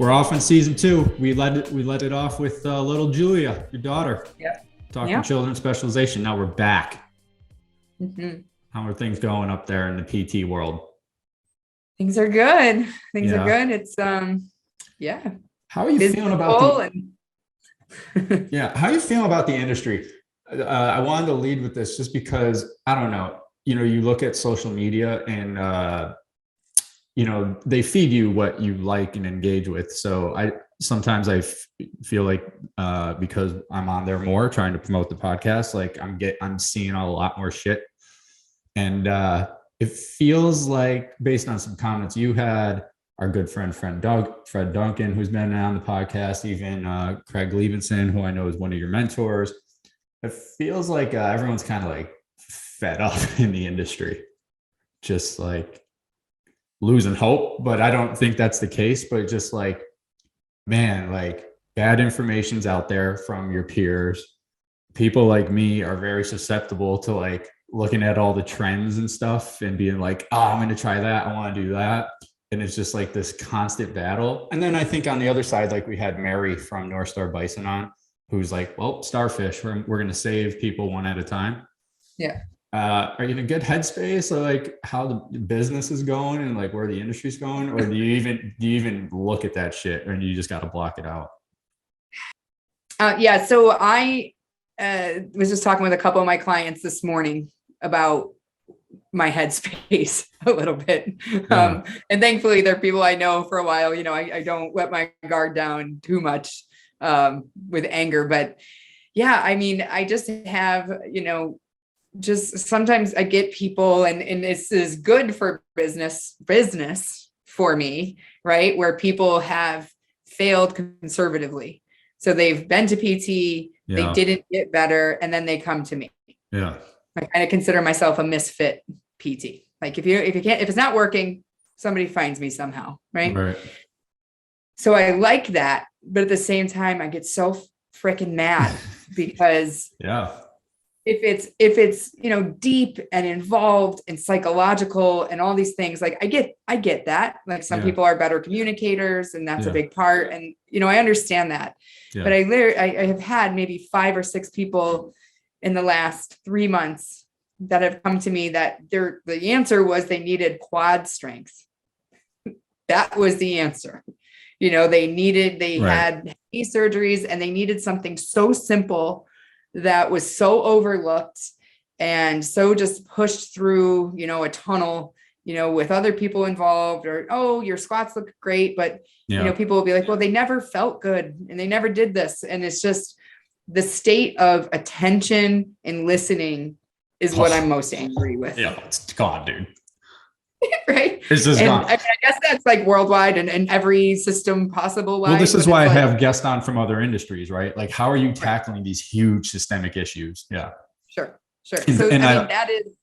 We're off in season 2. We let it off with little Julia, your daughter. Yeah. Talking children's specialization. Now we're back. Mm-hmm. How are things going up there in the PT world? Things are good. Things are good. It's How are you feeling about how are you feeling about the industry? I wanted to lead with this just because I don't know. You look at social media and they feed you what you like and engage with. So I sometimes feel like because I'm on there more trying to promote the podcast, like I'm seeing a lot more shit. And it feels like, based on some comments you had, our good friend Fred Duncan, who's been on the podcast, even Craig Levinson, who I know is one of your mentors. It feels like everyone's kind of like fed up in the industry, just like losing hope. But I don't think that's the case. But just like, man, like bad information's out there from your peers. People like me are very susceptible to like looking at all the trends and stuff and being like, oh, I'm going to try that. I want to do that. And it's just like this constant battle. And then I think on the other side, like we had Mary from North Star Bison on, who's like, well, starfish, we're going to save people one at a time. Yeah. Are you in a good headspace, or like how the business is going and like where the industry's going? Or do you even look at that shit, or you just got to block it out? So I was just talking with a couple of my clients this morning about my headspace a little bit. And thankfully they're people I know for a while. I don't let my guard down too much with anger, but yeah, I mean, I just have, just sometimes I get people and this is good for business for me, right? Where people have failed conservatively. So they've been to PT, they didn't get better, and then they come to me. Yeah. I kind of consider myself a misfit PT. Like if it's not working, somebody finds me somehow. Right. So I like that. But at the same time, I get so freaking mad because if it's, deep and involved and psychological and all these things, like I get that. Like some people are better communicators and that's a big part. And, I understand that, but I have had maybe 5 or 6 people in the last 3 months that have come to me that the answer was they needed quad strength. That was the answer. They had knee surgeries and they needed something so simple that was so overlooked and so just pushed through, a tunnel, with other people involved, or, oh, your squats look great. But, people will be like, well, they never felt good and they never did this. And it's just the state of attention and listening is what I'm most angry with. Yeah, it's gone, dude. Right. It's just gone. I guess that's like worldwide and every system possible. Well, this is why I have guests on from other industries, right? Like, how are you tackling these huge systemic issues? Yeah. Sure. So, that is,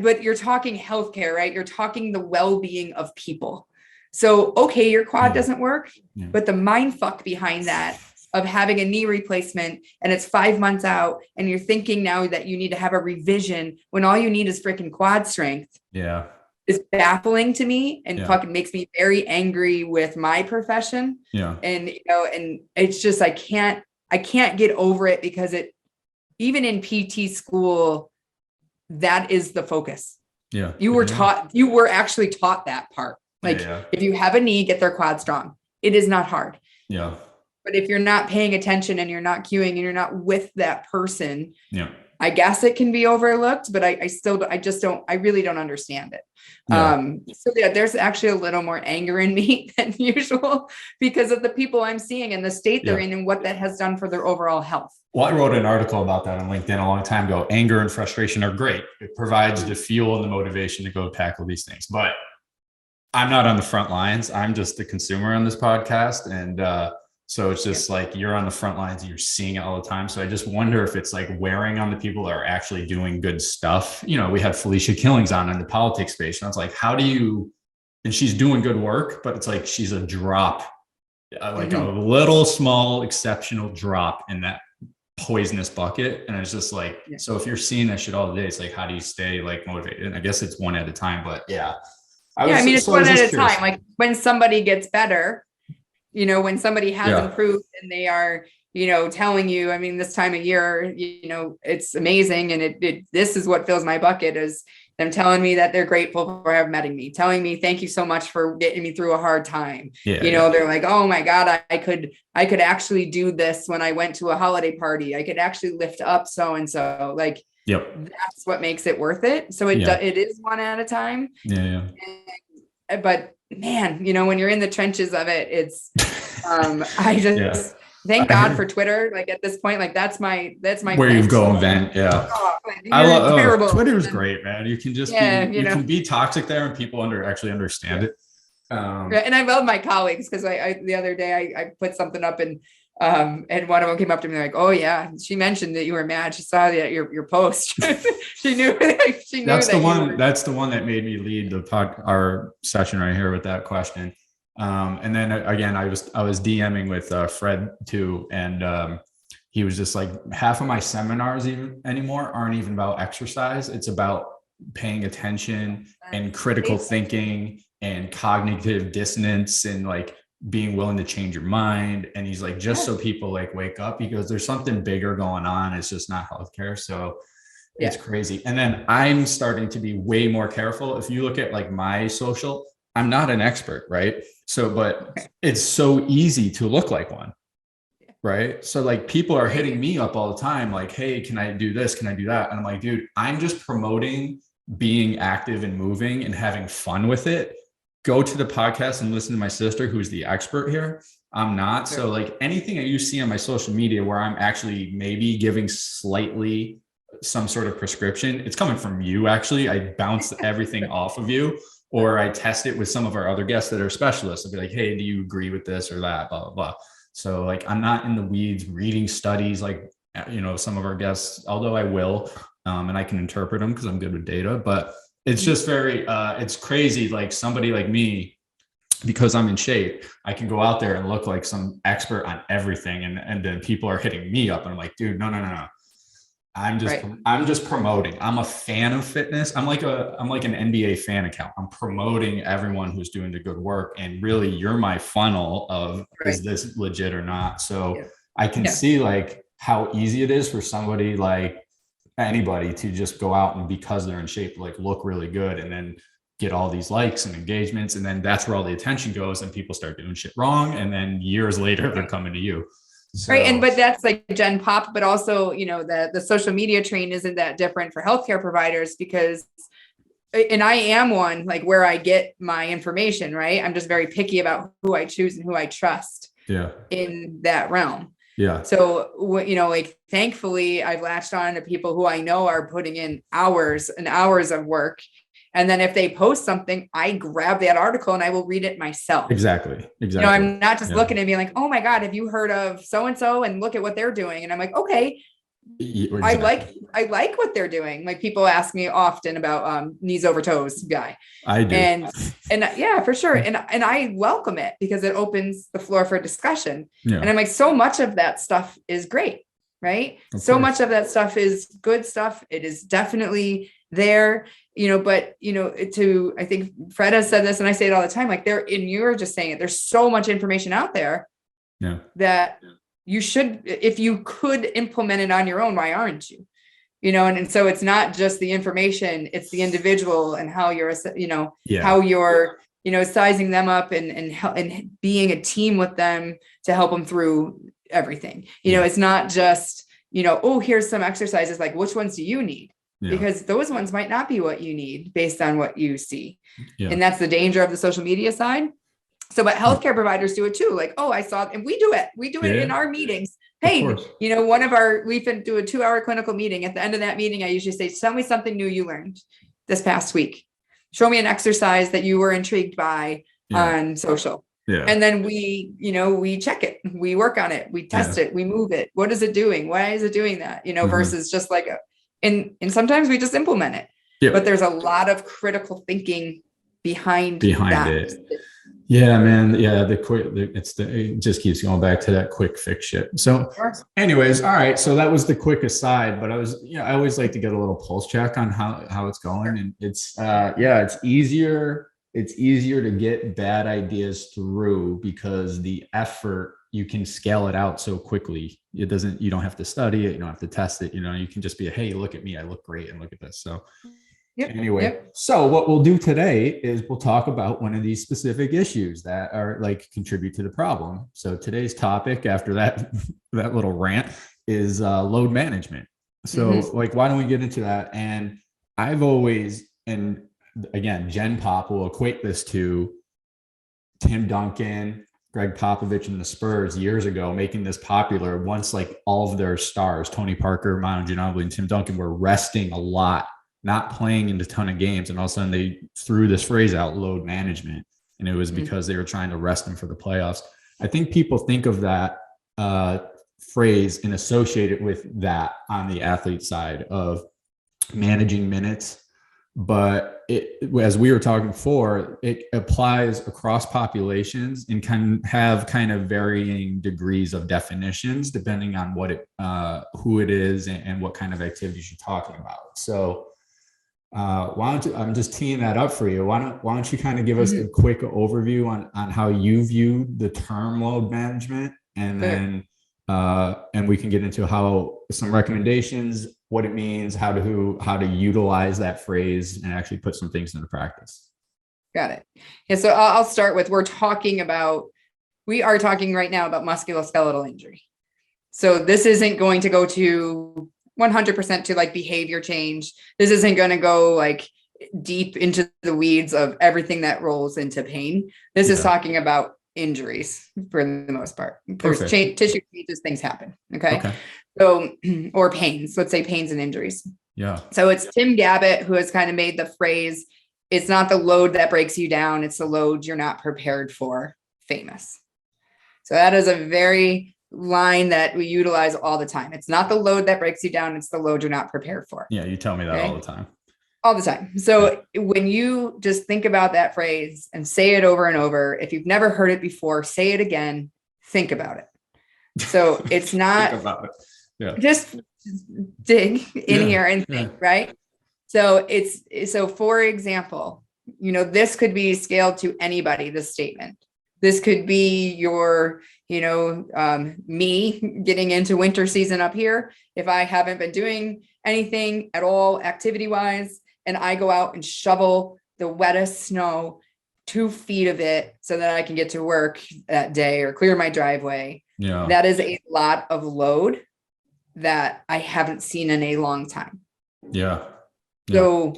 but you're talking healthcare, right? You're talking the well-being of people. So, okay, your quad doesn't work, but the mind fuck behind that of having a knee replacement and it's 5 months out and you're thinking now that you need to have a revision when all you need is freaking quad strength. Yeah. Is baffling to me and fucking makes me very angry with my profession. Yeah. And, and it's just, I can't get over it because even in PT school, that is the focus. Yeah. You were actually taught that part. Like if you have a knee, get their quad strong. It is not hard. Yeah. But if you're not paying attention and you're not cueing and you're not with that person, I guess it can be overlooked, but I really don't understand it. There's actually a little more anger in me than usual because of the people I'm seeing and the state they're in and what that has done for their overall health. Well, I wrote an article about that on LinkedIn a long time ago. Anger and frustration are great. It provides the fuel and the motivation to go tackle these things. But I'm not on the front lines. I'm just the consumer on this podcast. And so it's just like you're on the front lines and you're seeing it all the time. So I just wonder if it's like wearing on the people that are actually doing good stuff. We had Felicia Killings on in the politics space. And I was like, and she's doing good work, but it's like she's a drop, like a little small exceptional drop in that poisonous bucket. And it's just like, so if you're seeing that shit all day, it's like, how do you stay like motivated? And I guess it's one at a time, but it's one at a time. Like when somebody gets better, when somebody has improved and they are, telling you, I mean, this time of year, it's amazing. And this is what fills my bucket, is them telling me that they're grateful for meeting me, telling me, thank you so much for getting me through a hard time. They're like, oh my God, I could actually do this when I went to a holiday party. I could actually lift up so-and-so. Like, that's what makes it worth it. So it is one at a time. But man, when you're in the trenches of it, it's, I just, thank God for Twitter. Like at this point, like that's my where you go and vent. I love Twitter's great, man. You can just you can be toxic there and people actually understand it. And I love my colleagues, because I the other day I put something up and one of them came up to me like, oh yeah, she mentioned that you were mad. She saw that your post. she knew that's the one that made me lead our session right here with that question. And then again, I was DMing with Fred too, and he was just like, half of my seminars anymore aren't even about exercise. It's about paying attention and critical thinking and cognitive dissonance and like being willing to change your mind. And he's like, just so people like wake up, because there's something bigger going on. It's just not healthcare. So it's crazy. And then I'm starting to be way more careful. If you look at like my social, I'm not an expert, right? So, but it's so easy to look like one, right? So like people are hitting me up all the time, like, hey, can I do this? Can I do that? And I'm like, dude, I'm just promoting being active and moving and having fun with it. Go to the podcast and listen to my sister, who's the expert here. I'm not. So like anything that you see on my social media where I'm actually maybe giving slightly some sort of prescription, it's coming from you. Actually, I bounce everything off of you. Or I test it with some of our other guests that are specialists. I'll be like, hey, do you agree with this or that, blah, blah, blah. So like, I'm not in the weeds reading studies like, some of our guests, although I will, and I can interpret them because I'm good with data, but it's just very, it's crazy. Like somebody like me, because I'm in shape, I can go out there and look like some expert on everything. And then people are hitting me up and I'm like, dude, no. I'm just promoting. I'm a fan of fitness. I'm like an NBA fan account. I'm promoting everyone who's doing the good work. And really you're my funnel of, is this legit or not? So I can see like how easy it is for somebody like anybody to just go out and, because they're in shape, like look really good and then get all these likes and engagements. And then that's where all the attention goes and people start doing shit wrong. And then years later, they're coming to you. So. Right. But that's like Gen Pop, but also, the social media train isn't that different for healthcare providers, because, and I am one, like where I get my information, right? I'm just very picky about who I choose and who I trust in that realm. Yeah. So, like, thankfully I've latched on to people who I know are putting in hours and hours of work. And then if they post something, I grab that article and I will read it myself. Exactly. I'm not just looking at me like, oh my God, have you heard of so-and-so and look at what they're doing? And I'm like, okay, exactly. I like what they're doing. Like people ask me often about knees over toes guy. I do. And yeah, for sure. And I welcome it because it opens the floor for discussion. Yeah. And I'm like, so much of that stuff is great, right? So much of that stuff is good stuff. It is definitely there, but I think Fred has said this and I say it all the time, like you're just saying it, there's so much information out there that you should, if you could implement it on your own, why aren't you? And so it's not just the information, it's the individual and how you're, how you're, sizing them up and being a team with them to help them through everything. It's not just, oh, here's some exercises, like which ones do you need? Because those ones might not be what you need based on what you see. And that's the danger of the social media side. So, but healthcare providers do it too. Like, oh, I saw it. And we do it in our meetings. Hey, we do a 2-hour clinical meeting. At the end of that meeting, I usually say, tell me something new you learned this past week. Show me an exercise that you were intrigued by on social. Yeah. And then we check it, we work on it, we test it, we move it. What is it doing? Why is it doing that? Versus just like and sometimes we just implement it, but there's a lot of critical thinking behind that. It. Yeah, man. Yeah. It just keeps going back to that quick fix shit. So anyways, all right. So that was the quick aside, but I always like to get a little pulse check on how it's going. And it's, it's easier it's easier to get bad ideas through because the effort, you can scale it out so quickly. You don't have to study it. You don't have to test it. You can just be, hey, look at me. I look great. And look at this. So anyway, so what we'll do today is we'll talk about one of these specific issues that are like contribute to the problem. So today's topic after that little rant is load management. So like, why don't we get into that? And I've always, and again, Gen Pop will equate this to Tim Duncan, Greg Popovich, and the Spurs years ago, making this popular once like all of their stars, Tony Parker, Manu Ginobili, and Tim Duncan, were resting a lot, not playing in a ton of games. And all of a sudden they threw this phrase out, load management. And it was because they were trying to rest them for the playoffs. I think people think of that phrase and associate it with that on the athlete side of managing minutes. But as we were talking before, it applies across populations and can have kind of varying degrees of definitions depending on who it is and what kind of activities you're talking about. So I'm just teeing that up for you. Why don't you kind of give us a quick overview on how you view the term load management, and then and we can get into how some recommendations, what it means, how to utilize that phrase and actually put some things into practice. Got it. Yeah. So I'll start with, we are talking right now about musculoskeletal injury. So this isn't going to go to 100% to like behavior change. This isn't going to go like deep into the weeds of everything that rolls into pain. This is talking about injuries for the most part. There's tissue changes, things happen. Okay. So, or pains, let's say pains and injuries. Yeah. So it's Tim Gabbett who has kind of made the phrase, it's not the load that breaks you down, it's the load you're not prepared for, famous. So that is a very line that we utilize all the time. It's not the load that breaks you down, it's the load you're not prepared for. Yeah, you tell me that all the time. All the time. So when you just think about that phrase and say it over and over, if you've never heard it before, say it again, think about it. So it's not think about it. Yeah. Just dig in here and think, right? So so for example, this could be scaled to anybody, this statement. This could be your, me getting into winter season up here. If I haven't been doing anything at all activity wise, and I go out and shovel the wettest snow, 2 feet of it, so that I can get to work that day or clear my driveway. Yeah. That is a lot of load that I haven't seen in a long time. Yeah. So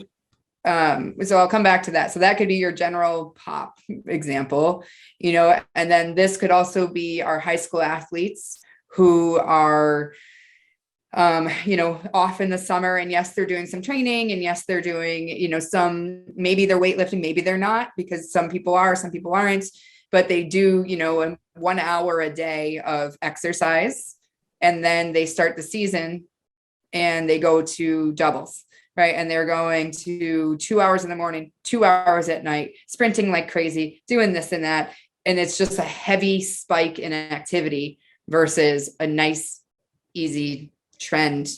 I'll come back to that. So that could be your general pop example, and then this could also be our high school athletes who are, off in the summer, and yes, they're doing some training, and yes, they're doing, maybe they're weightlifting, maybe they're not, because some people are, some people aren't, but they do, 1 hour a day of exercise. And then they start the season and they go to doubles. Right. And they're going to 2 hours in the morning, 2 hours at night, sprinting like crazy, doing this and that. And it's just a heavy spike in activity versus a nice, easy trend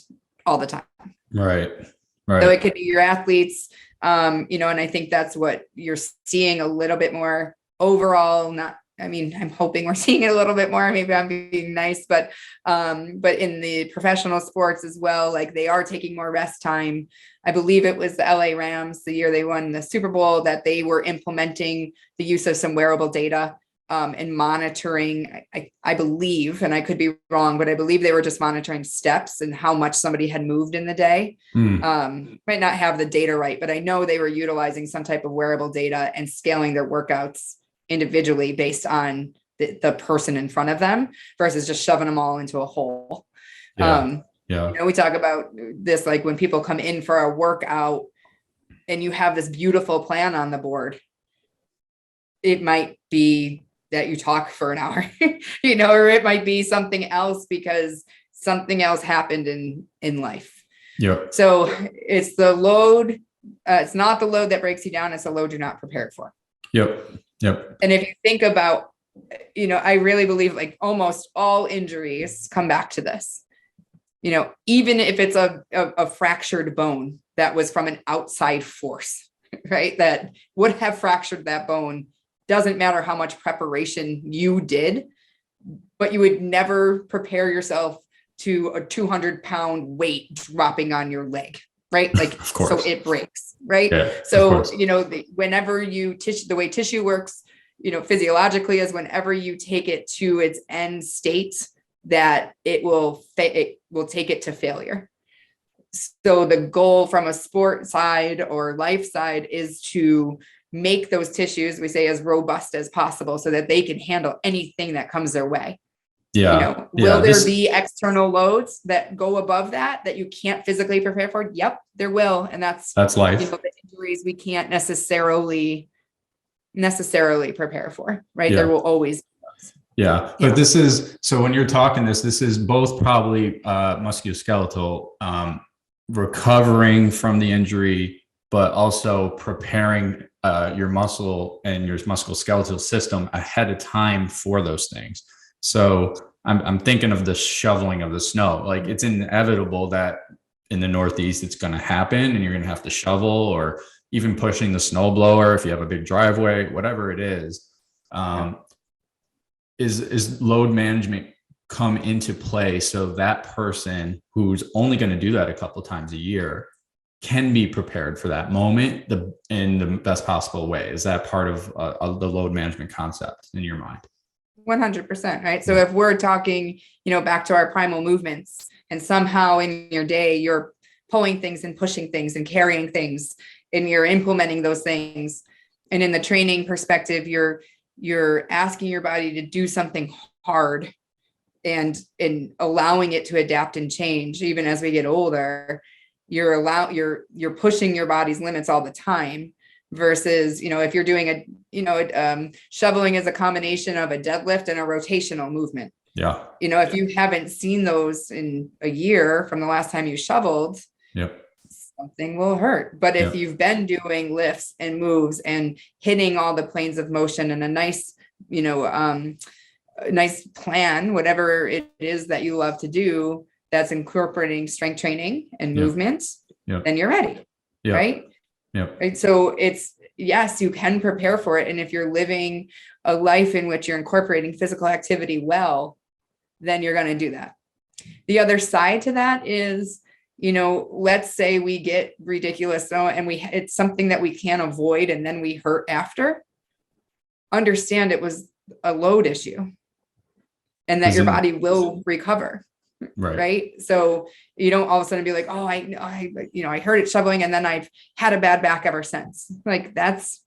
all the time. Right. So it could be your athletes, and I think that's what you're seeing a little bit more overall. I'm hoping we're seeing it a little bit more. Maybe I'm being nice, but in the professional sports as well, like they are taking more rest time. I believe it was the LA Rams, the year they won the Super Bowl, that they were implementing the use of some wearable data and monitoring. I believe, and I could be wrong, but I believe they were just monitoring steps and how much somebody had moved in the day. Might not have the data right, but I know they were utilizing some type of wearable data and scaling their workouts individually based on the person in front of them versus just shoving them all into a hole. We talk about this, like when people come in for a workout and you have this beautiful plan on the board, it might be that you talk for an hour, or it might be something else because something else happened in life. Yeah. So it's the load. It's not the load that breaks you down. It's the load you're not prepared for. Yep. And if you think about, I really believe like almost all injuries come back to this, even if it's a fractured bone that was from an outside force, right? That would have fractured that bone. Doesn't matter how much preparation you did, but you would never prepare yourself to a 200-pound weight dropping on your leg, right? Like, so it breaks, right? Yeah, so, whenever the way tissue works, physiologically, is whenever you take it to its end state, that it will take it to failure. So the goal from a sport side or life side is to make those tissues, we say, as robust as possible so that they can handle anything that comes their way. Yeah. Will there be external loads that go above that you can't physically prepare for? Yep, there will. And that's life. The injuries we can't necessarily prepare for, right? There will always be those. Yeah. But this is, so when you're talking this is both probably musculoskeletal, recovering from the injury, but also preparing your muscle and your musculoskeletal system ahead of time for those things. So I'm thinking of the shoveling of the snow. Like, it's inevitable that in the Northeast it's going to happen, and you're going to have to shovel, or even pushing the snow blower if you have a big driveway, whatever it is. Is load management come into play so that person who's only going to do that a couple of times a year can be prepared for that moment in the best possible way? Is that part of the load management concept in your mind? 100%, right? So if we're talking, back to our primal movements, and somehow in your day, you're pulling things and pushing things and carrying things, and you're implementing those things. And in the training perspective, you're asking your body to do something hard and allowing it to adapt and change. Even as we get older, you're pushing your body's limits all the time. Versus, if you're doing shoveling is a combination of a deadlift and a rotational movement. Yeah. If you haven't seen those in a year from the last time you shoveled, something will hurt. But if you've been doing lifts and moves and hitting all the planes of motion and a nice, nice plan, whatever it is that you love to do, that's incorporating strength training and movement, then you're ready. Right. Right. So it's, yes, you can prepare for it. And if you're living a life in which you're incorporating physical activity well, then you're going to do that. The other side to that is, let's say we get ridiculous and it's something that we can't avoid, and then we hurt after. Understand it was a load issue, and that your body will recover. Right. So you don't all of a sudden be like, oh, I heard it shoveling, and then I've had a bad back ever since. Like, that's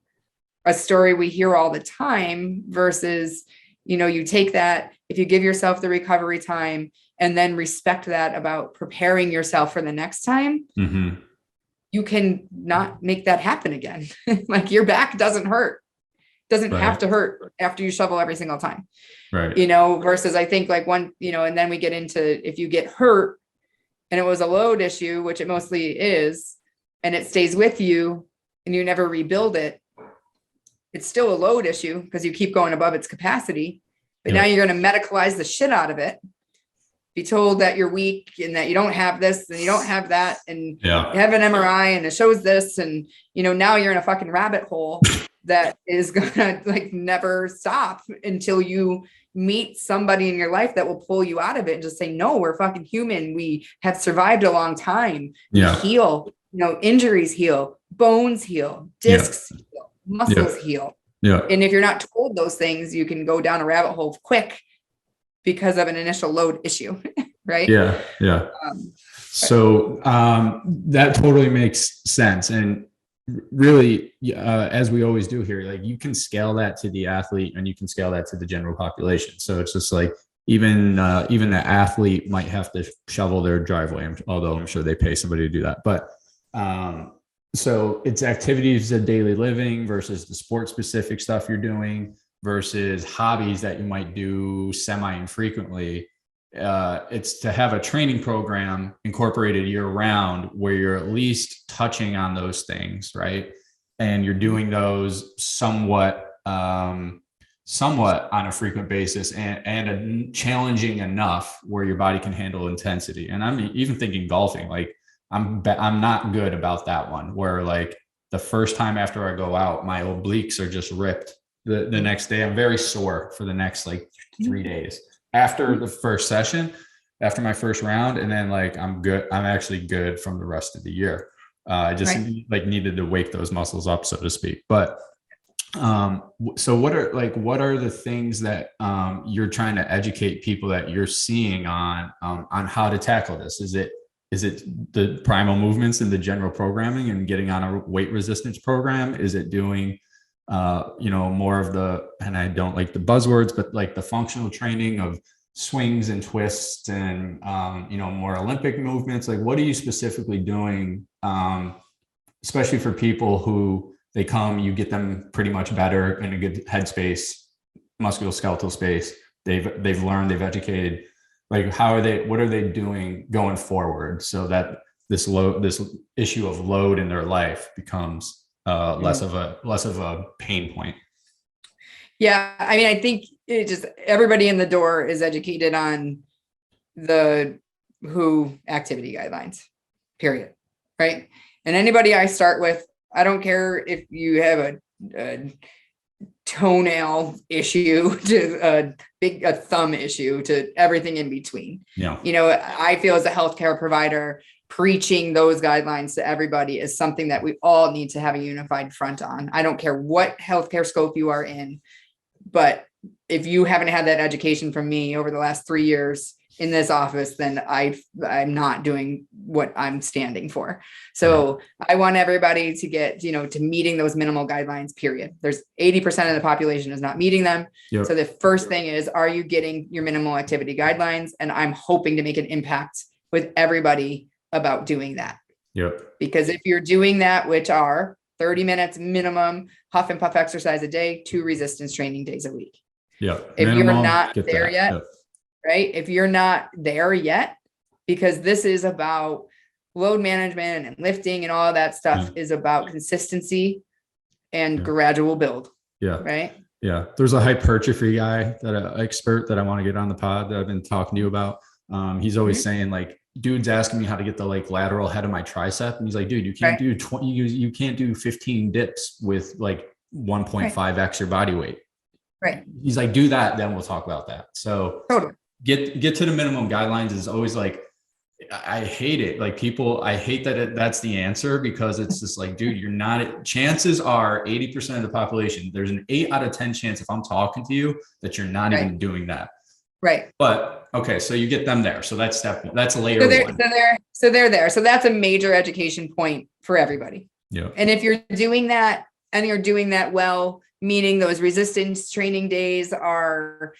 a story we hear all the time versus, you take that, if you give yourself the recovery time and then respect that about preparing yourself for the next time, you can not make that happen again. Like, your back doesn't hurt. Doesn't have to hurt after you shovel every single time. Right. Versus I think like one, and then we get into, if you get hurt and it was a load issue, which it mostly is, and it stays with you and you never rebuild it, it's still a load issue because you keep going above its capacity, but now you're going to medicalize the shit out of it. Be told that you're weak and that you don't have this and you don't have that. And you have an MRI and it shows this. And, now you're in a fucking rabbit hole that is gonna never stop until you meet somebody in your life that will pull you out of it and just say, no, we're fucking human. We have survived a long time. We heal, injuries heal, bones heal, discs heal, muscles heal. And if you're not told those things, you can go down a rabbit hole quick because of an initial load issue. Right. So that totally makes sense. And really, as we always do here, like, you can scale that to the athlete and you can scale that to the general population. So it's just like, even the athlete might have to shovel their driveway, although I'm sure they pay somebody to do that. But so it's activities of daily living versus the sport specific stuff you're doing versus hobbies that you might do semi-infrequently. It's to have a training program incorporated year round where you're at least touching on those things, right? And you're doing those somewhat on a frequent basis and challenging enough where your body can handle intensity. And I'm even thinking golfing, like I'm not good about that one, where like the first time after I go out, my obliques are just ripped. The next day, I'm very sore for the next like 3 days after the first session, after my first round. And then like, I'm good. I'm actually good from the rest of the year. I just like needed to wake those muscles up, so to speak. But so what are the things that you're trying to educate people that you're seeing on how to tackle this? Is it the primal movements and the general programming and getting on a weight resistance program? Is it doing more of the, and I don't like the buzzwords, but like the functional training of swings and twists and more Olympic movements? Like, what are you specifically doing, especially for people who they come, you get them pretty much better in a good headspace, musculoskeletal space. They've learned, they've educated. Like, what are they doing going forward so that this issue of load in their life becomes less of a pain point? Yeah. I mean, I think it just, everybody in the door is educated on the WHO activity guidelines, period. Right. And anybody I start with, I don't care if you have a toenail issue to a thumb issue to everything in between. Yeah. I feel as a healthcare provider, preaching those guidelines to everybody is something that we all need to have a unified front on. I don't care what healthcare scope you are in, but if you haven't had that education from me over the last 3 years in this office, then I'm not doing what I'm standing for. So I want everybody to get, to meeting those minimal guidelines, period. There's 80% of the population is not meeting them. Yep. So the first thing is, are you getting your minimal activity guidelines? And I'm hoping to make an impact with everybody about doing that. Yep. Because if you're doing that, which are 30 minutes minimum, huff and puff exercise a day, 2 resistance training days a week. Yeah. If you're not there yet, yep. Right? If you're not there yet, because this is about load management and lifting and all of that stuff is about consistency and gradual build. Yeah. Right. Yeah. There's a hypertrophy guy expert that I want to get on the pod that I've been talking to you about. He's always saying like, dude's asking me how to get the like lateral head of my tricep. And he's like, dude, you can't do 20, you can't do 15 dips with like 1.5x your body weight. Right. He's like, do that. Then we'll talk about that. So totally. Get to the minimum guidelines is always like, I hate it. Like I hate that that's the answer, because it's just like, dude, you're not, chances are 80% of the population, there's an 8 out of 10 chance if I'm talking to you that you're not even doing that. Right. But okay. So you get them there. So that's step one. That's layer one. So they're there. So that's a major education point for everybody. Yeah. And if you're doing that and you're doing that well, meaning those resistance training days are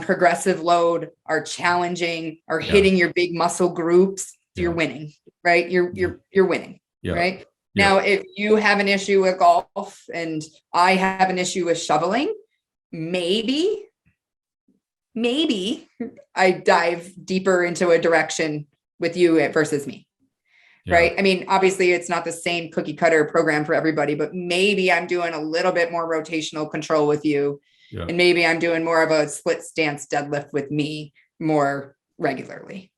progressive load, are challenging, are hitting your big muscle groups, you're winning, right? You're winning, right? Now, if you have an issue with golf and I have an issue with shoveling, maybe I dive deeper into a direction with you versus me. Right. I mean, obviously it's not the same cookie cutter program for everybody, but maybe I'm doing a little bit more rotational control with you. Yeah. And maybe I'm doing more of a split stance deadlift with me more regularly.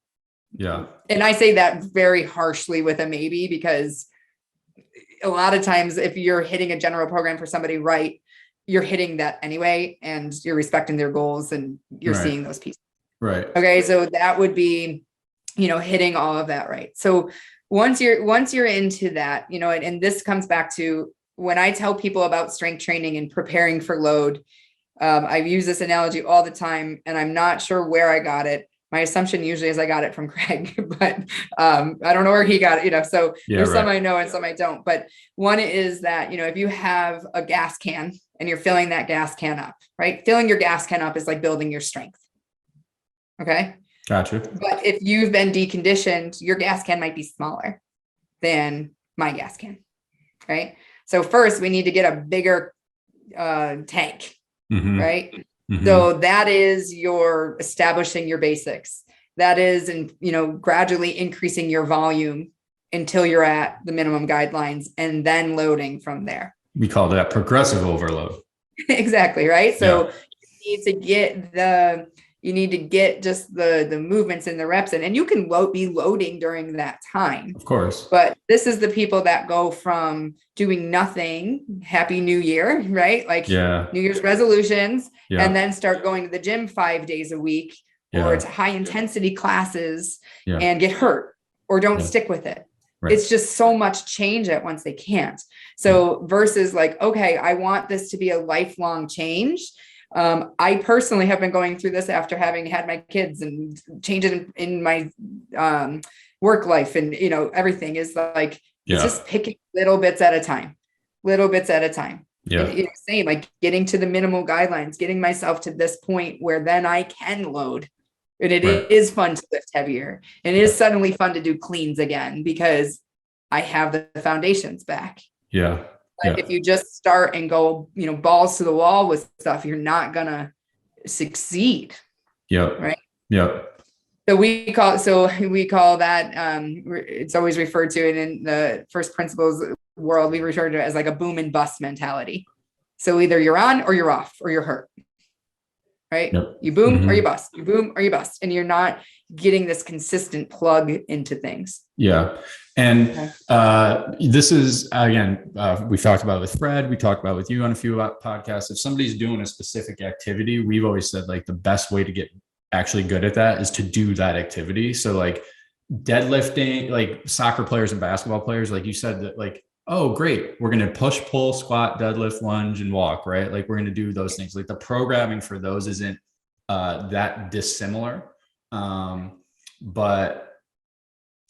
Yeah. And I say that very harshly with a maybe, because a lot of times if you're hitting a general program for somebody, right, you're hitting that anyway, and you're respecting their goals and you're seeing those pieces. Right. Okay. So that would be, hitting all of that. Right. So once you're into that, and this comes back to when I tell people about strength training and preparing for load, I use this analogy all the time, and I'm not sure where I got it. My assumption usually is I got it from Craig, but I don't know where he got it, so there's some I know and some I don't. But one is that, if you have a gas can and you're filling that gas can up, right? Filling your gas can up is like building your strength. Okay. Gotcha. But if you've been deconditioned, your gas can might be smaller than my gas can, right? So first we need to get a bigger tank, right? Mm-hmm. So that is your establishing your basics. That is, gradually increasing your volume until you're at the minimum guidelines and then loading from there. We call that progressive overload. Exactly. Right. So you need to get You need to get just the movements and the reps in, and you can be loading during that time. Of course. But this is the people that go from doing nothing, Happy New Year, right? Like New Year's resolutions, and then start going to the gym 5 days a week or to high intensity classes and get hurt or don't stick with it. Right. It's just so much change at once they can't. So versus like, okay, I want this to be a lifelong change. I personally have been going through this after having had my kids, and changing in my work life, and everything is like, it's just picking little bits at a time. Yeah. And, saying like getting to the minimal guidelines, getting myself to this point where then I can load. And it is fun to lift heavier. And it is suddenly fun to do cleans again because I have the foundations back. Yeah. Like if you just start and go, balls to the wall with stuff, you're not gonna succeed. Yep. Right. Yep. So we call that, it's always referred to it in the first principles world, we refer to it as like a boom and bust mentality. So either you're on or you're off or you're hurt. Right. Yep. You boom or you bust, you boom or you bust. And you're not getting this consistent plug into things. Yeah. And this is, again, we've talked about it with Fred, we talked about it with you on a few podcasts. If somebody's doing a specific activity, we've always said like the best way to get actually good at that is to do that activity. So like deadlifting, like soccer players and basketball players, like you said, that like, oh, great, we're going to push, pull, squat, deadlift, lunge, and walk, right? Like we're going to do those things. Like the programming for those isn't that dissimilar.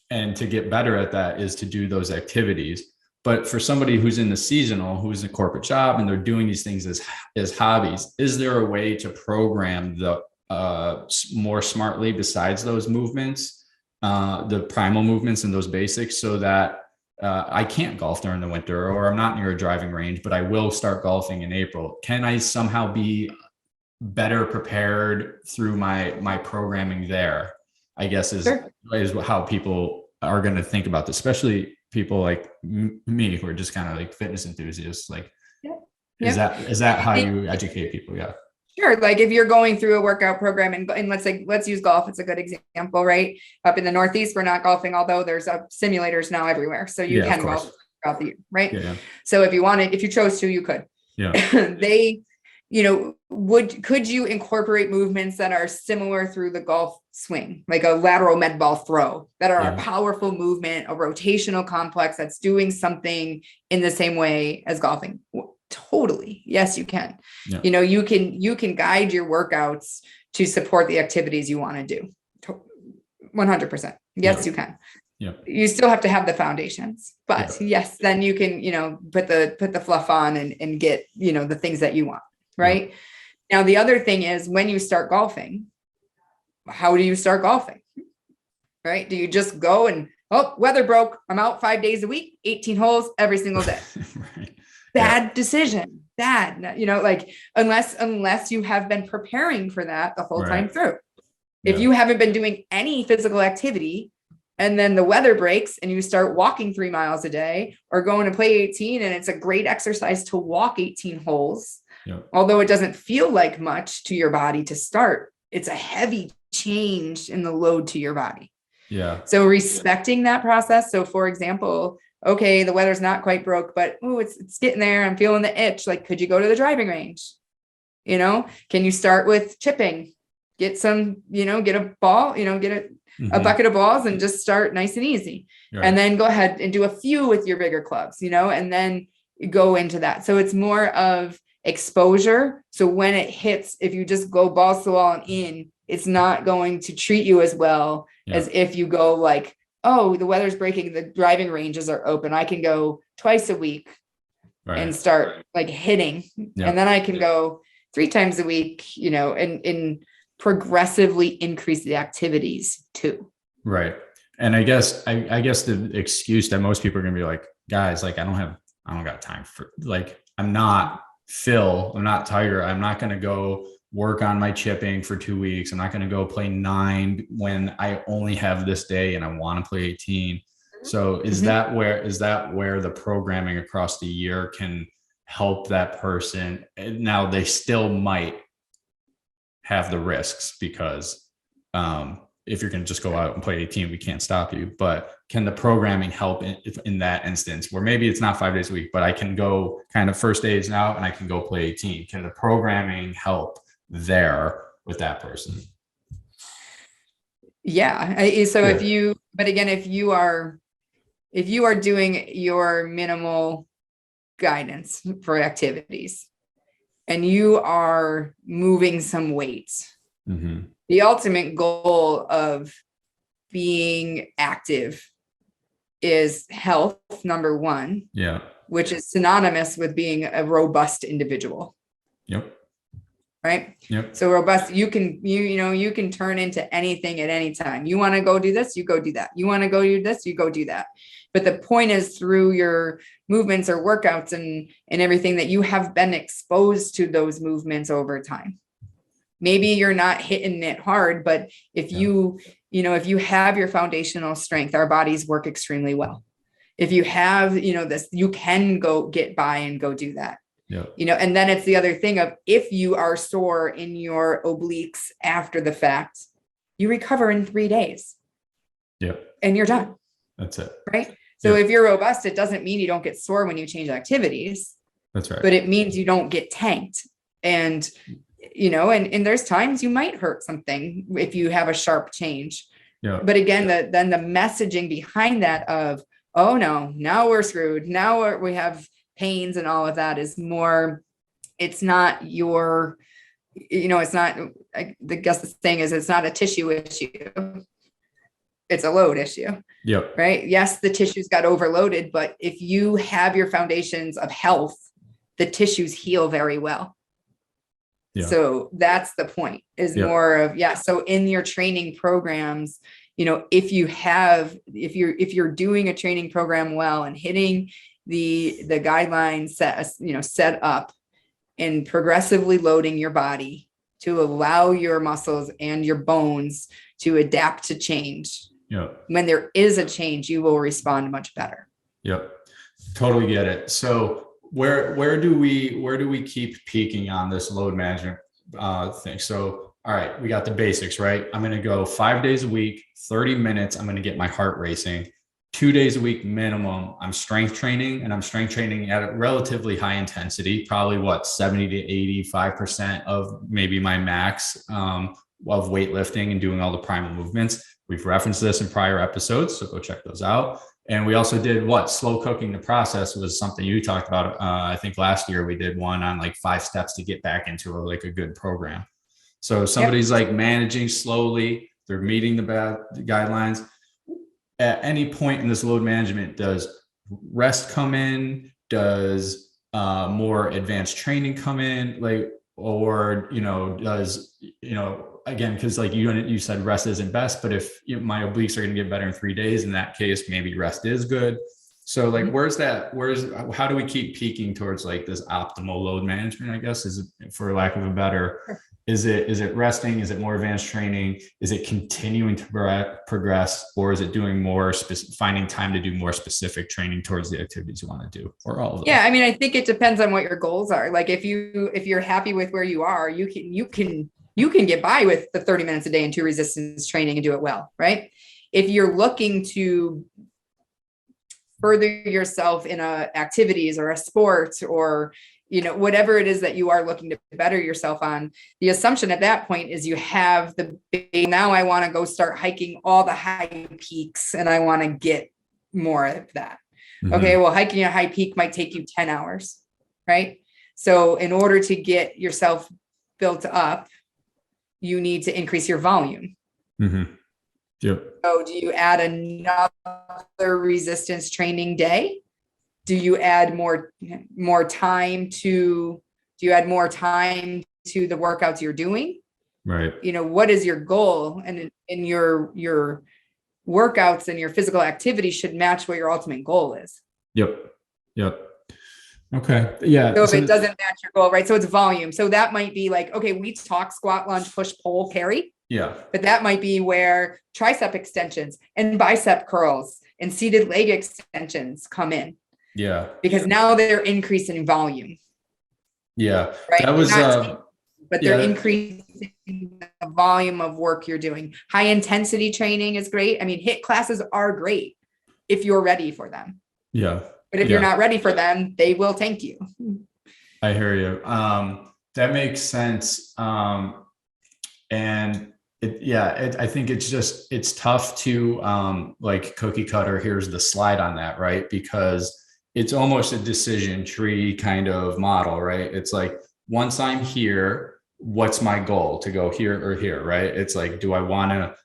And to get better at that is to do those activities. But for somebody who's in the seasonal, who's in a corporate job, and they're doing these things as hobbies, is there a way to program the more smartly besides those movements, the primal movements and those basics, so that I can't golf during the winter, or I'm not near a driving range, but I will start golfing in April? Can I somehow be better prepared through my programming there? I guess is how people are going to think about this, especially people like me who are just kind of like fitness enthusiasts. Like, is that how you educate people? Yeah. Sure. Like if you're going through a workout program and let's use golf. It's a good example, right? Up in the Northeast, we're not golfing, although there's simulators now everywhere. So you can golf throughout the year, right? Yeah. So if you chose to, you could. Yeah. Could you incorporate movements that are similar through the golf swing, like a lateral med ball throw, that are a powerful movement, a rotational complex that's doing something in the same way as golfing? Totally. Yes, you can. Yeah. You can guide your workouts to support the activities you want to do. 100%. Yes, you can. Yeah. You still have to have the foundations, but yes, then you can, put the fluff on and get, the things that you want. Right. Yeah. Now, the other thing is, when you start golfing, how do you start golfing? Right. Do you just go and, weather broke, I'm out 5 days a week, 18 holes every single day? Right. Bad decision. Bad. Unless you have been preparing for that the whole time through. If you haven't been doing any physical activity, and then the weather breaks and you start walking 3 miles a day, or going to play 18, and it's a great exercise to walk 18 holes. Although it doesn't feel like much to your body to start, it's a heavy change in the load to your body. Yeah. So respecting that process. So for example, okay, the weather's not quite broke, but it's getting there. I'm feeling the itch. Like, could you go to the driving range? Can you start with chipping? Get some, get a ball, get a bucket of balls and just start nice and easy. Right. And then go ahead and do a few with your bigger clubs, and then go into that. So it's more of exposure. So when it hits, if you just go balls to the wall and in, it's not going to treat you as well as if you go like, the weather's breaking, the driving ranges are open, I can go twice a week and start like hitting. And then I can go 3 times a week, and progressively increase the activities too. Right. And I guess the excuse that most people are going to be like, guys, like, I don't got time for, like, I'm not Phil, I'm not Tiger, I'm not going to go work on my chipping for 2 weeks. I'm not going to go play 9 when I only have this day and I want to play 18. So is that where the programming across the year can help that person? Now they still might have the risks because if you're going to just go out and play 18, we can't stop you. But can the programming help in that instance where maybe it's not 5 days a week, but I can go kind of first days now and I can go play 18? Can the programming help there with that person? Yeah. So if you are doing your minimal guidance for activities and you are moving some weights, the ultimate goal of being active is health, number one. Yeah. Which is synonymous with being a robust individual. Yep. Right. Yep. So robust, you can turn into anything at any time. You want to go do this, you go do that. You want to go do this, you go do that. But the point is through your movements or workouts and everything that you have been exposed to those movements over time. Maybe you're not hitting it hard, but if you have your foundational strength, our bodies work extremely well. If you have, this, you can go get by and go do that. Yeah. And then it's the other thing of if you are sore in your obliques after the fact, you recover in 3 days. Yeah. And you're done. That's it. Right. So if you're robust, it doesn't mean you don't get sore when you change activities. That's right. But it means you don't get tanked. And, and there's times you might hurt something if you have a sharp change. Yeah. But again, then the messaging behind that of, oh no, now we're screwed. Now we have pains and all of that is more, it's not your, it's not, I guess the thing is, it's not a tissue issue. It's a load issue. Yep. Right. Yes, the tissues got overloaded, but if you have your foundations of health, the tissues heal very well. Yeah. So that's the point is more of, so in your training programs, if you're doing a training program well and hitting the guidelines set up and progressively loading your body to allow your muscles and your bones to adapt to change. Yep. When there is a change, you will respond much better. Yep. Totally get it. So where do we keep peaking on this load management thing? So, all right, we got the basics, right? I'm going to go 5 days a week, 30 minutes. I'm going to get my heart racing. 2 days a week minimum. I'm strength training, and I'm strength training at a relatively high intensity, probably 70 to 85% of maybe my max of weightlifting and doing all the primal movements. We've referenced this in prior episodes, so go check those out. And we also did slow cooking the process was something you talked about. I think last year we did one on 5 steps to get back into a good program. So somebody's managing slowly, they're meeting the guidelines. At any point in this load management, does rest come in? Does more advanced training come in? Again, because you said rest isn't best, but if my obliques are going to get better in 3 days, in that case, maybe rest is good. So how do we keep peaking towards this optimal load management, I guess, is it, for lack of a better, is it resting? Is it more advanced training? Is it continuing to progress, or is it doing more finding time to do more specific training towards the activities you want to do, or all of them? Yeah. I mean, I think it depends on what your goals are. If you're happy with where you are, you can get by with the 30 minutes a day and 2 resistance training and do it well, right? If you're looking to further yourself in activities or a sport or, whatever it is that you are looking to better yourself on, the assumption at that point is you have now I want to go start hiking all the high peaks and I want to get more of that. Mm-hmm. Okay. Well, hiking a high peak might take you 10 hours, right? So in order to get yourself built up, you need to increase your volume. Mm-hmm. Yep. So do you add another resistance training day? Do you add more time to the workouts you're doing? Right. What is your goal? And in your workouts and your physical activity should match what your ultimate goal is. Yep. Okay. Yeah. So if it doesn't match your goal, right? So it's volume. So that might be okay, we talk squat, lunge, push, pull, carry. Yeah. But that might be where tricep extensions and bicep curls and seated leg extensions come in. Yeah. Because now they're increasing volume. Yeah. Right. That was, but they're increasing the volume of work you're doing. High intensity training is great. I mean, HIIT classes are great if you're ready for them. Yeah. But if you're not ready for them, they will tank you. I hear you. That makes sense. And I think it's tough to like cookie cutter. Here's the slide on that, right? Because it's almost a decision tree kind of model, right? It's like, once I'm here, what's my goal to go here or here, right? It's like, do I want to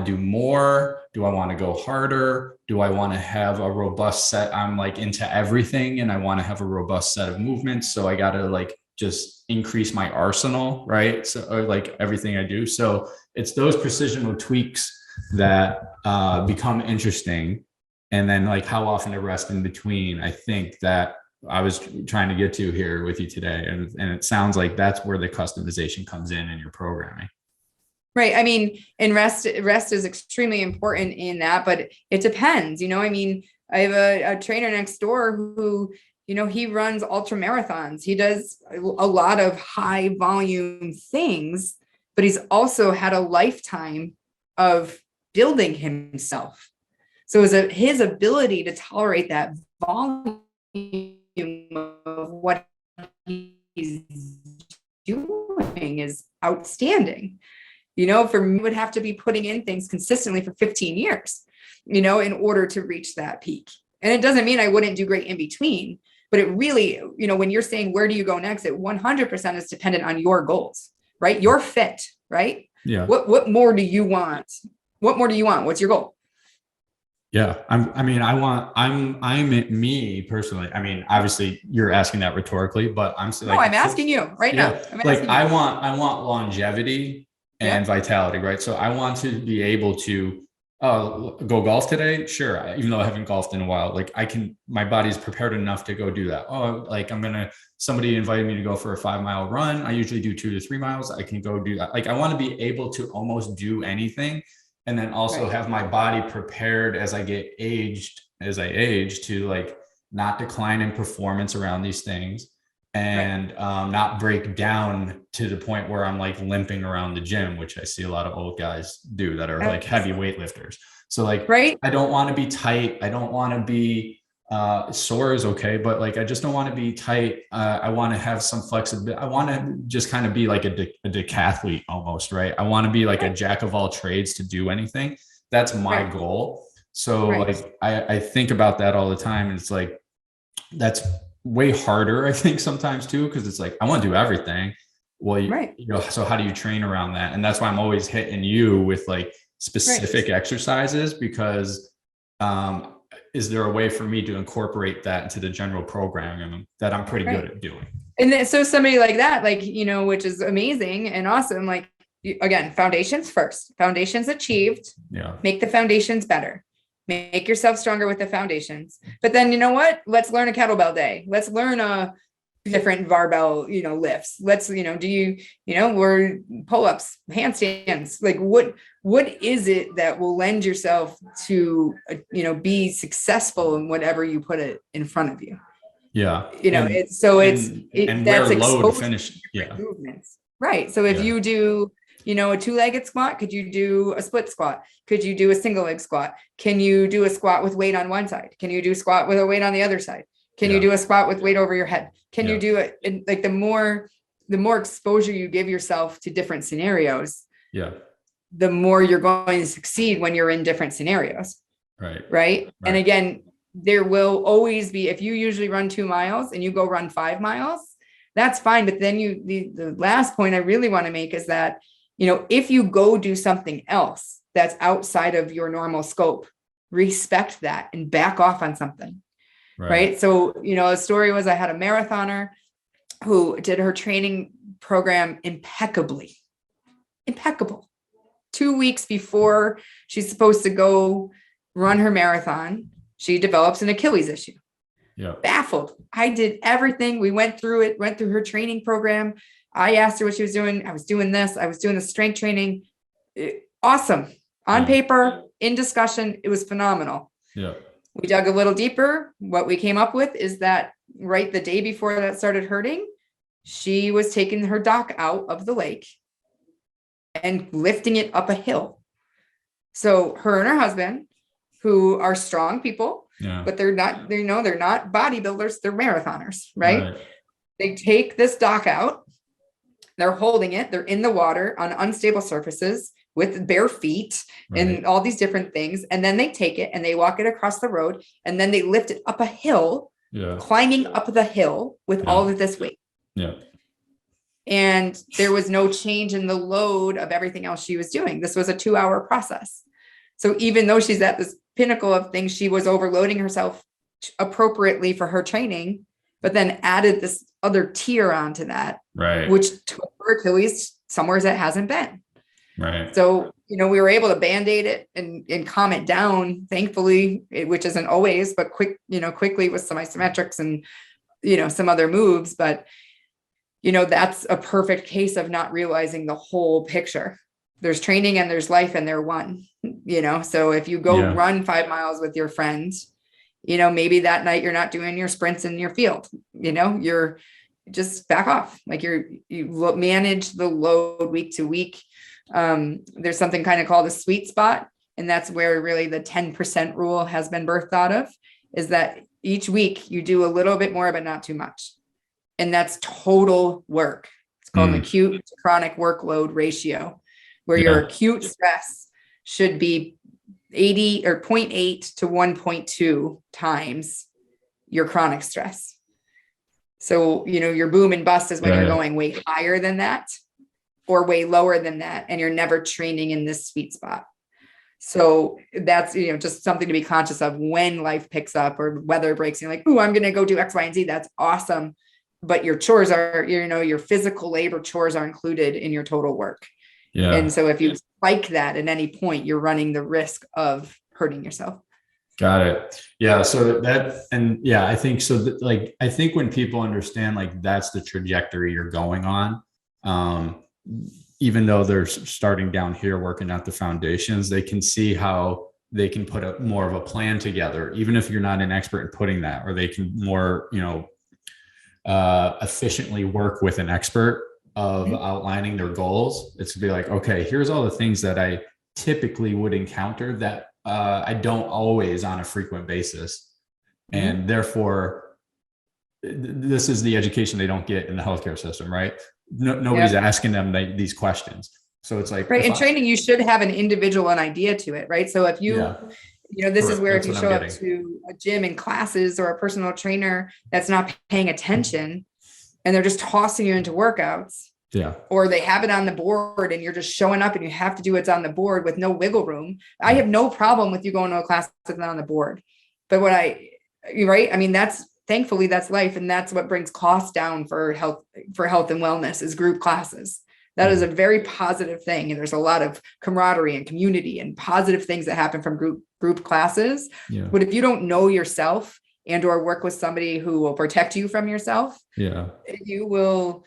do more? Do I want to go harder? Do I want to have a robust set? I'm like into everything and I want to have a robust set of movements. So I got to like just increase my arsenal, right? So or like everything I do. So it's those precisional tweaks that become interesting. And then like how often to rest in between. I think that I was trying to get to here with you today. And it sounds like that's where the customization comes in your programming. Right. I mean, and rest is extremely important in that, but it depends, I mean, I have a trainer next door who, he runs ultra marathons. He does a lot of high volume things, but he's also had a lifetime of building himself. So his ability to tolerate that volume of what he's doing is outstanding. For me, would have to be putting in things consistently for 15 years, in order to reach that peak. And it doesn't mean I wouldn't do great in between, but it really, when you're saying, where do you go next? It 100% is dependent on your goals, right? You're fit, right? Yeah. What more do you want? What more do you want? What's your goal? Yeah. I'm me personally. I mean, obviously you're asking that rhetorically, but I'm like, no, I'm asking you right now. I want longevity and vitality, right? So I want to be able to go golf today. Sure. Even though I haven't golfed in a while, like my body's prepared enough to go do that. Oh, like somebody invited me to go for a 5-mile run. I usually do 2 to 3 miles. I can go do that. Like I want to be able to almost do anything. And then also have my body prepared as I age to like not decline in performance around these things and not break down to the point where I'm like limping around the gym, which I see a lot of old guys do that are like heavy weightlifters. So like, I don't want to be tight. I don't want to be sore is okay, but like I just don't want to be tight. I want to have some flexibility. I want to just kind of be like a decathlete almost, right? I want to be like a jack of all trades to do anything. That's my goal. So like I think about that all the time, and it's like that's way harder, I think, sometimes too, because it's like I want to do everything. Well, so how do you train around that? And that's why I'm always hitting you with like specific exercises, because is there a way for me to incorporate that into the general programming that I'm pretty good at doing? And then, so somebody like that, like, which is amazing and awesome. Like, again, foundations first, foundations achieved, make the foundations better, make yourself stronger with the foundations. But then, let's learn a kettlebell day. Let's learn a different barbell, lifts. Let's, we're pull-ups, handstands. Like what is it that will lend yourself to, be successful in whatever you put it in front of you? Yeah. That's load finish. Yeah. Movements. Right. So if you do, a 2-legged squat, could you do a split squat? Could you do a single leg squat? Can you do a squat with weight on one side? Can you do a squat with a weight on the other side? Can you do a squat with weight over your head? Can you do it? And like the more exposure you give yourself to different scenarios, the more you're going to succeed when you're in different scenarios. Right. And again, there will always be, if you usually run 2 miles and you go run 5 miles, that's fine. But then the last point I really want to make is that, if you go do something else that's outside of your normal scope, respect that and back off on something. Right. So, a story was I had a marathoner who did her training program impeccable. 2 weeks before she's supposed to go run her marathon, she develops an Achilles issue. Baffled. I did everything. We went through her training program. I asked her what she was doing. I was doing this. I was doing the strength training. Awesome. On paper, in discussion, it was phenomenal. We dug a little deeper. What we came up with is that right the day before that started hurting, she was taking her dock out of the lake and lifting it up a hill. So her and her husband, who are strong people, but they're not bodybuilders, they're marathoners, right? They take this dock out, they're holding it, they're in the water on unstable surfaces with bare feet and all these different things. And then they take it and they walk it across the road, and then they lift it up a hill, climbing up the hill with all of this weight. And there was no change in the load of everything else she was doing. This was a 2-hour process. So even though she's at this pinnacle of things, she was overloading herself appropriately for her training, but then added this other tier onto that, which took her Achilles somewhere that hasn't been. So, we were able to band-aid it and calm it down, thankfully, which isn't always, but quickly with some isometrics and, some other moves. But, that's a perfect case of not realizing the whole picture. There's training and there's life, and they're one, so if you go run 5 miles with your friends, maybe that night you're not doing your sprints in your field, you're just back off. Like you manage the load week to week. There's something kind of called a sweet spot. And that's where really the 10% rule has been birthed out of, is that each week you do a little bit more, but not too much. And that's total work. It's called an acute to chronic workload ratio, where your acute stress should be 80 or 0.8 to 1.2 times your chronic stress. So, your boom and bust is when you're going way higher than that or way lower than that, and you're never training in this sweet spot. So that's, just something to be conscious of when life picks up or weather breaks. You're like, oh, I'm going to go do X, Y, and Z. That's awesome. But your chores are, your physical labor chores are included in your total work. And so if you spike that at any point, you're running the risk of hurting yourself. Got it. Yeah. So I think so. I think when people understand, that's the trajectory you're going on, even though they're starting down here, working out the foundations, they can see how they can put more of a plan together, even if you're not an expert in putting that, or they can more, efficiently work with an expert of outlining their goals. It's to be like, okay, here's all the things that I typically would encounter that I don't always on a frequent basis. And therefore, this is the education they don't get in the healthcare system, right? Nobody's asking them these questions. So it's like, in training, you should have an individual and idea to it, right? So if you, this is where if you show up to a gym and classes or a personal trainer that's not paying attention and they're just tossing you into workouts, or they have it on the board and you're just showing up and you have to do what's on the board with no wiggle room. I have no problem with you going to a class that's not on the board. But thankfully that's life. And that's what brings costs down for health and wellness is group classes. That is a very positive thing. And there's a lot of camaraderie and community and positive things that happen from group classes. But if you don't know yourself and or work with somebody who will protect you from yourself, you will,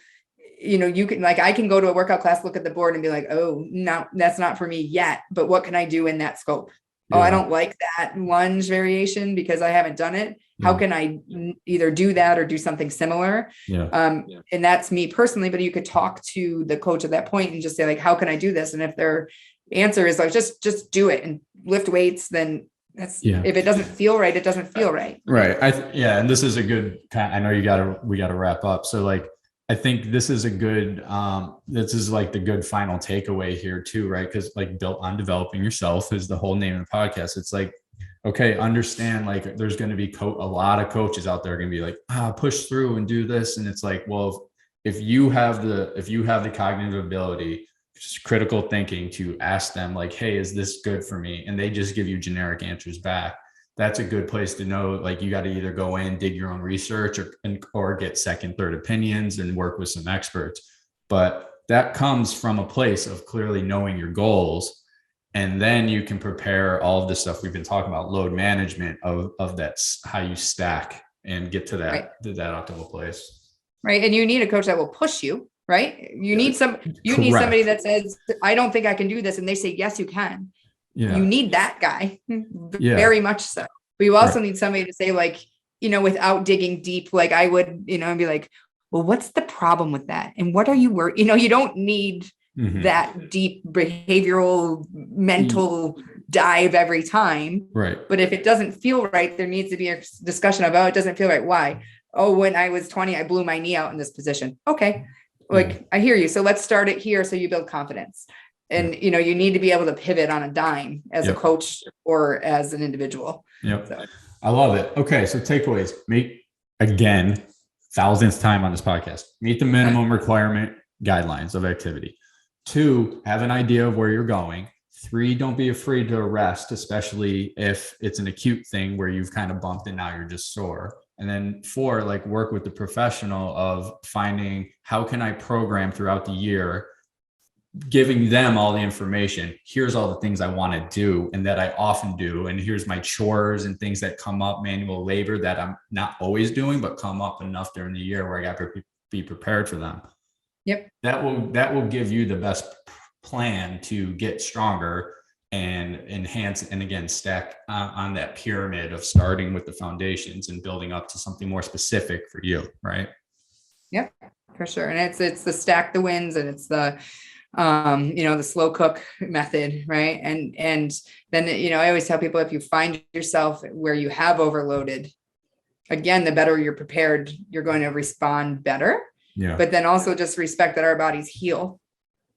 you can, I can go to a workout class, look at the board and be like, oh, no, that's not for me yet. But what can I do in that scope? Oh, I don't like that lunge variation because I haven't done it. How can I either do that or do something similar? And that's me personally, but you could talk to the coach at that point and just say how can I do this? And if their answer is just do it and lift weights, then that's, if it doesn't feel right, it doesn't feel right. Right. And this is a good, I know we got to wrap up. So I think this is a good, this is the good final takeaway here too, right? Because built on developing yourself is the whole name of the podcast. It's okay, understand there's going to be a lot of coaches out there are going to be push through and do this. And it's well, if you have the cognitive ability, just critical thinking to ask them hey, is this good for me? And they just give you generic answers back. That's a good place to know, you got to either go in, dig your own research or get second, third opinions and work with some experts. But that comes from a place of clearly knowing your goals. And then you can prepare all of the stuff we've been talking about, load management of that's how you stack and get to that optimal place. Right. And you need a coach that will push you, right? You need need somebody that says, I don't think I can do this. And they say, yes, you can. You need that guy. Very much so. But you also need somebody to say without digging deep, I would, and be well, what's the problem with that? And what are you worried? You don't need that deep behavioral mental dive every time. Right. But if it doesn't feel right, there needs to be a discussion of, oh, it doesn't feel right. Why? Oh, when I was 20, I blew my knee out in this position. Okay. Like, I hear you. So let's start it here. So you build confidence. And, you know, you need to be able to pivot on a dime as a coach or as an individual. So. I love it. Okay. So takeaways, again, thousandth time on this podcast, meet the minimum requirement guidelines of activity. 2, have an idea of where you're going. 3, don't be afraid to rest, especially if it's an acute thing where you've kind of bumped and now you're just sore. And then 4, like, work with the professional of finding how can I program throughout the year, giving them all the information. Here's all the things I want to do and that I often do. And here's my chores and things that come up, manual labor that I'm not always doing, but come up enough during the year where I got to be prepared for them. Yep. That will give you the best plan to get stronger and enhance, and again, stack on that pyramid of starting with the foundations and building up to something more specific for you. Right. Yep, for sure. And it's the stack the wins, and it's the, the slow cook method. Right. And then, I always tell people, if you find yourself where you have overloaded, again, the better you're prepared, you're going to respond better. Yeah. But then also just respect that our bodies heal.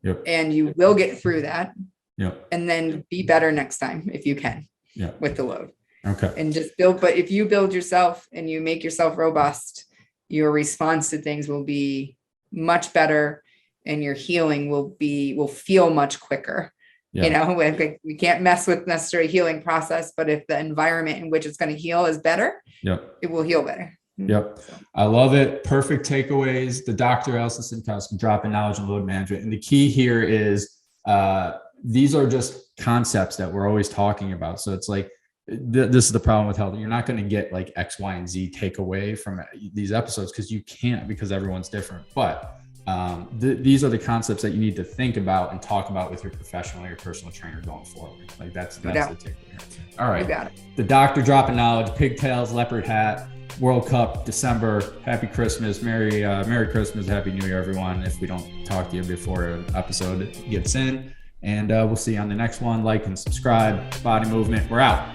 Yep. And you will get through that. Yep. And then be better next time if you can. Yeah. With the load. Okay. And just build. But if you build yourself and you make yourself robust, your response to things will be much better, and your healing will feel much quicker. Yeah. We can't mess with necessary healing process, but if the environment in which it's going to heal is better, it will heal better. Yep. I love it. Perfect takeaways. The Dr. Alison Syno, dropping knowledge and load management. And the key here is these are just concepts that we're always talking about. So it's like, this is the problem with health. You're not going to get like X, Y, and Z takeaway from these episodes because you can't, because everyone's different. But these are the concepts that you need to think about and talk about with your professional or your personal trainer going forward. Like that's the takeaway. All right. You got it. The Doctor dropping knowledge, pigtails, leopard hat, World Cup, December. Happy Christmas. Merry Christmas. Happy New Year, everyone. If we don't talk to you before an episode gets in, and we'll see you on the next one. Like and subscribe. Body movement. We're out.